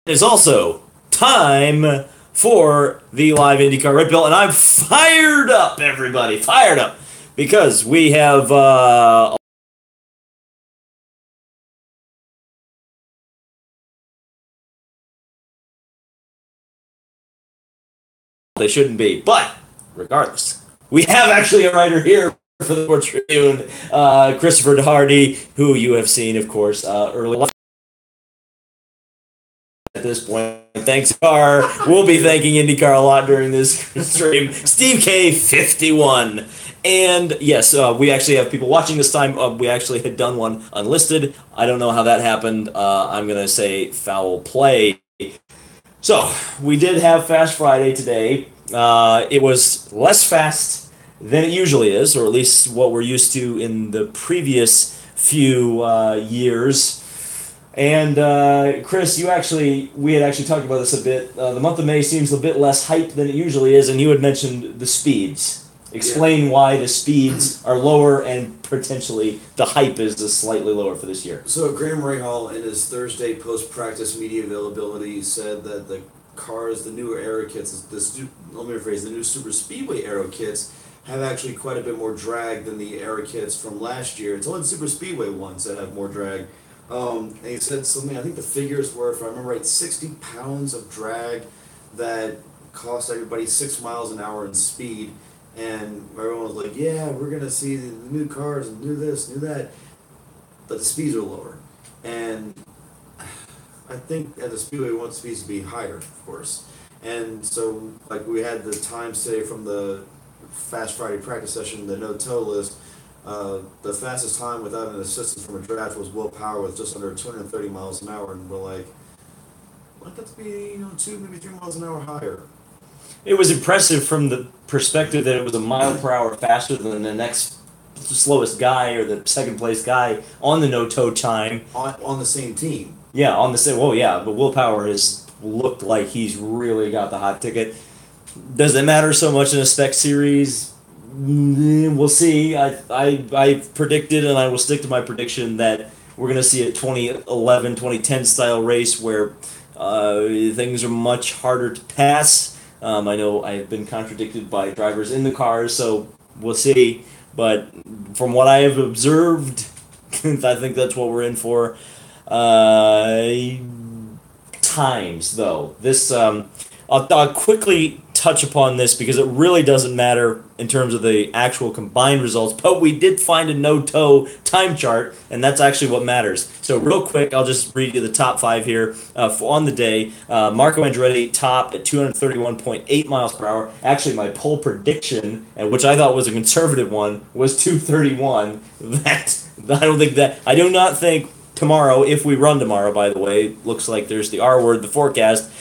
It's also time for the live IndyCar Red Pill, and I'm fired up, everybody, fired up, because we have they shouldn't be, but regardless, we have actually a writer here for the Sports Tribune, Christopher Hardy, who you have seen, of course, earlier. At this point, thanks, Car. We'll be thanking IndyCar a lot during this stream. Steve K 51. And yes, we actually have people watching this time. We actually had done one unlisted. I don't know how that happened. I'm going to say foul play. So, we did have Fast Friday today. It was less fast than it usually is, or at least what we're used to in the previous few years. And Chris, we had actually talked about this a bit. The month of May seems a bit less hype than it usually is, and you had mentioned the speeds. Explain why the speeds are lower and potentially the hype is slightly lower for this year. So Graham Rahal, in his Thursday post-practice media availability, said that the cars, the newer aero kits, the new super speedway aero kits, have actually quite a bit more drag than the aero kits from last year. It's only the super speedway ones that have more drag. And he said something, I think the figures were, if I remember right, 60 pounds of drag that cost everybody 6 miles an hour in speed. And everyone was like, yeah, we're going to see the new cars and do this, do that. But the speeds are lower. And I think at the Speedway, we want speeds to be higher, of course. And so, like, we had the times today from the Fast Friday practice session, the no-tow list. The fastest time without an assistance from a draft was Will Power with just under 230 miles an hour. And we're like, let that be, 2, maybe 3 miles an hour higher. It was impressive from the perspective that it was a mile per hour faster than the next slowest guy or the second place guy on the no-tow time. On the same team. Yeah, on the same. Well, yeah, but Will Power has looked like he's really got the hot ticket. Does it matter so much in a spec series? We'll see. I predicted, and I will stick to my prediction, that we're going to see a 2011, 2010 style race where things are much harder to pass. I know I've been contradicted by drivers in the cars, so we'll see. But from what I have observed, I think that's what we're in for. Times, though. This I'll quickly touch upon this because it really doesn't matter in terms of the actual combined results, but we did find a no-tow time chart, and that's actually what matters. So real quick, I'll just read you the top 5 here on the day. Marco Andretti topped at 231.8 miles per hour. Actually, my poll prediction, and which I thought was a conservative one, was 231. I do not think tomorrow, if we run tomorrow, by the way, looks like there's the R word, the forecast,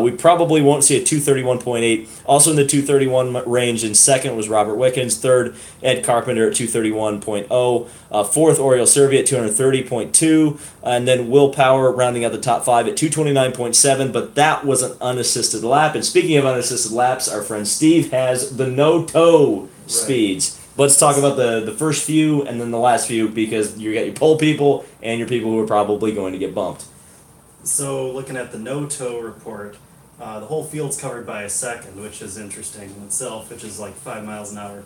we probably won't see a 231.8. Also in the 231 range in second was Robert Wickens. Third, Ed Carpenter at 231.0. Fourth, Oriol Servia at 230.2. And then Will Power rounding out the top 5 at 229.7. But that was an unassisted lap. And speaking of unassisted laps, our friend Steve has the no-tow speeds. Let's talk about the first few and then the last few, because you got your pole people and your people who are probably going to get bumped. So looking at the no-tow report, the whole field's covered by a second, which is interesting in itself, which is like 5 miles an hour.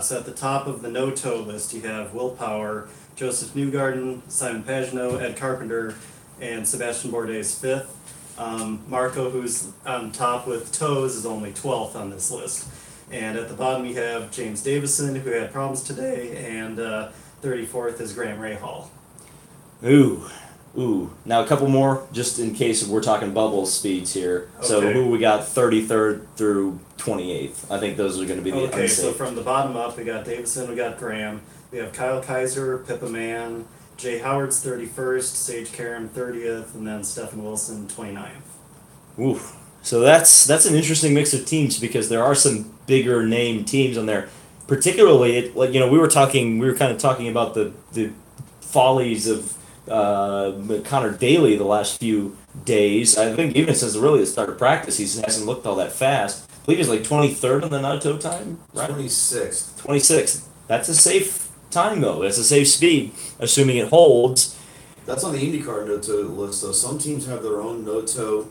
So at the top of the no-tow list, you have Will Power, Joseph Newgarden, Simon Pagenaud, Ed Carpenter, and Sebastian Bourdais 5th. Marco, who's on top with tows, is only 12th on this list. And at the bottom you have James Davison, who had problems today, and 34th is Graham Rahal. Ooh. Now a couple more, just in case we're talking bubble speeds here. Okay. So who we got 33rd through 28th? I think those are going to be the unsafe. So from the bottom up, we got Davison, we got Graham, we have Kyle Kaiser, Pippa Mann, Jay Howard's 31st, Sage Karam 30th, and then Stephen Wilson 29th. Ooh. So that's an interesting mix of teams, because there are some bigger name teams on there. Particularly, we were kind of talking about the follies of Connor Daly the last few days. I think even since really the start of practice, he hasn't looked all that fast. I believe he's like 23rd on the no-tow time, right? 26th. 26th. That's a safe time, though. That's a safe speed, assuming it holds. That's on the IndyCar no-toe list, though. Some teams have their own no-toe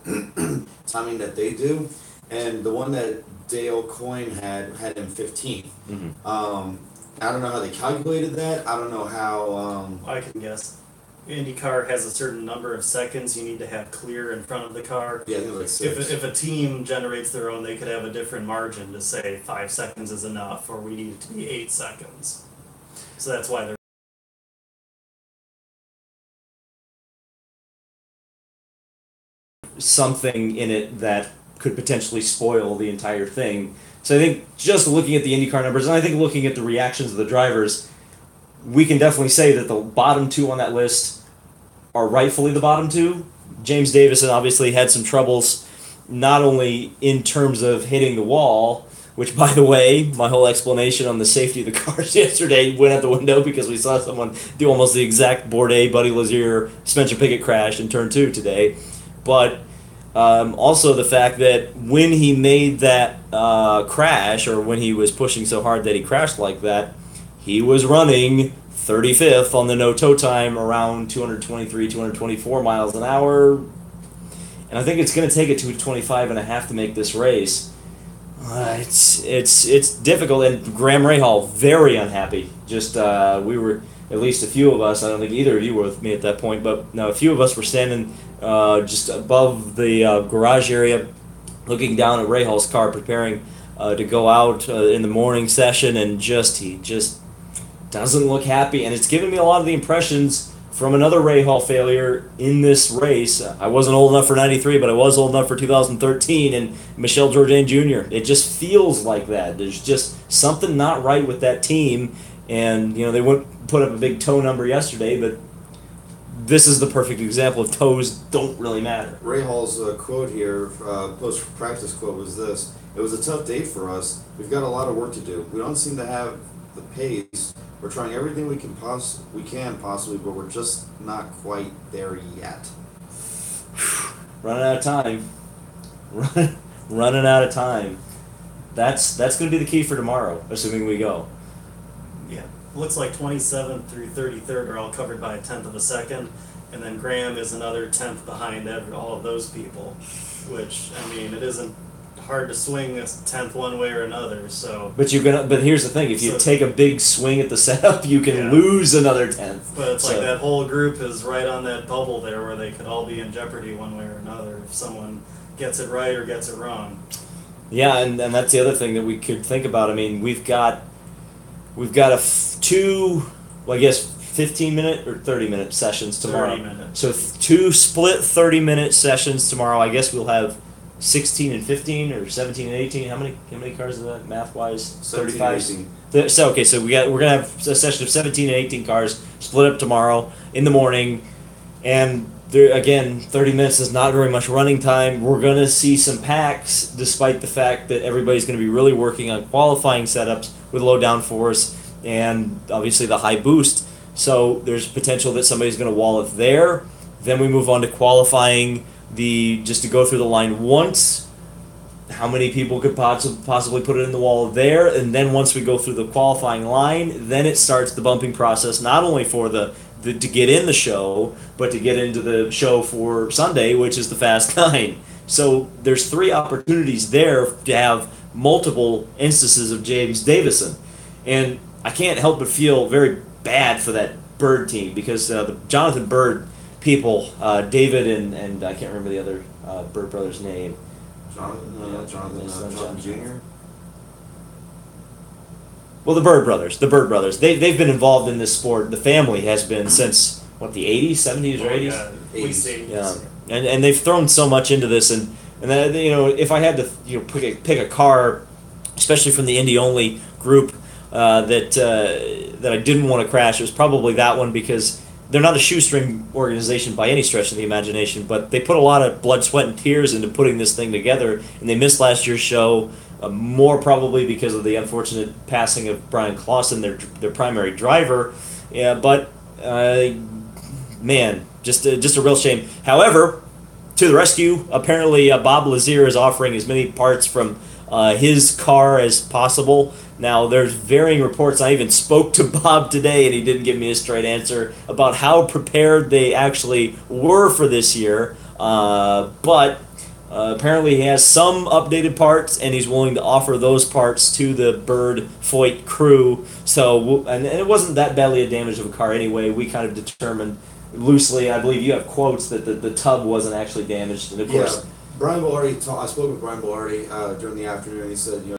timing that they do, and the one that Dale Coyne had him 15th. I don't know how they calculated that. I don't know how. I can guess. IndyCar has a certain number of seconds you need to have clear in front of the car. Yeah, I think like 6. If a team generates their own, they could have a different margin to say 5 seconds is enough, or we need it to be 8 seconds. So that's why they're something in it that could potentially spoil the entire thing. So I think just looking at the IndyCar numbers, and I think looking at the reactions of the drivers, we can definitely say that the bottom 2 on that list are rightfully the bottom 2. James Davison obviously had some troubles, not only in terms of hitting the wall, which, by the way, my whole explanation on the safety of the cars yesterday went out the window because we saw someone do almost the exact Bourdais, Buddy Lazier, Spencer Pickett crash in turn 2 today. But also the fact that when he made that crash, or when he was pushing so hard that he crashed like that, he was running 35th on the no-toe time, around 223, 224 miles an hour. And I think it's going to take it to 25.5 to make this race. It's difficult, and Graham Rahal very unhappy. Just we were, at least a few of us, I don't think either of you were with me at that point, but no, a few of us were standing just above the garage area, looking down at Rahal's car, preparing to go out in the morning session, and he just doesn't look happy, and it's given me a lot of the impressions from another Rahal failure in this race. I wasn't old enough for 93, but I was old enough for 2013, and Michel Jourdain Jr. It just feels like that. There's just something not right with that team, and they wouldn't put up a big toe number yesterday, but this is the perfect example of toes don't really matter. Rahal's quote here, post-practice quote, was this: "It was a tough day for us. We've got a lot of work to do. We don't seem to have the pace. We're trying everything we can possibly, but we're just not quite there yet." Running out of time. Running out of time. That's going to be the key for tomorrow, assuming we go. Yeah, looks like 27th through 33rd are all covered by 1/10 of a second, and then Graham is another 1/10 behind all of those people, which, I mean, it isn't hard to swing a 1/10 one way or another. So, but here's the thing: if you take a big swing at the setup, you can lose another 1/10. But it's like that whole group is right on that bubble there, where they could all be in jeopardy one way or another if someone gets it right or gets it wrong. Yeah, and that's the other thing that we could think about. I mean, we've got two, well, I guess 15-minute or 30-minute sessions tomorrow. 30 minutes. So 2 split 30-minute sessions tomorrow. I guess we'll have 16 and 15 or 17 and 18. How many cars is that math wise? 35. So we're gonna have a session of 17 and 18 cars split up tomorrow in the morning, and there again 30 minutes is not very much running time. We're gonna see some packs, despite the fact that everybody's gonna be really working on qualifying setups with low downforce and obviously the high boost. So there's potential that somebody's gonna wall it there. Then we move on to qualifying. Just to go through the line once, how many people could possibly put it in the wall there, and then once we go through the qualifying line, then it starts the bumping process, not only for the to get in the show, but to get into the show for Sunday, which is the Fast 9. So there's 3 opportunities there to have multiple instances of James Davison, and I can't help but feel very bad for that Bird team, because the Jonathan Bird people, David and I can't remember the other Bird brothers' name. Jonathan Jr. Well, the Bird brothers. They've been involved in this sport. The family has been since the 80s, 70s or 80s. Yeah, 80s. Yeah, and they've thrown so much into this, and then, if I had to pick a car, especially from the Indy only group that I didn't want to crash, it was probably that one, because they're not a shoestring organization by any stretch of the imagination, but they put a lot of blood, sweat, and tears into putting this thing together, and they missed last year's show, more probably because of the unfortunate passing of Brian Clausen, their primary driver. Yeah, but man, just a real shame. However, to the rescue, apparently Bob Lazier is offering as many parts from his car as possible. Now, there's varying reports. I even spoke to Bob today, and he didn't give me a straight answer about how prepared they actually were for this year. But apparently, he has some updated parts, and he's willing to offer those parts to the Bird Foyt crew. So, and it wasn't that badly a damage of a car anyway. We kind of determined loosely. I believe you have quotes that the tub wasn't actually damaged, and of course. Brian Bellardi, I spoke with Brian Bellardi during the afternoon. He said,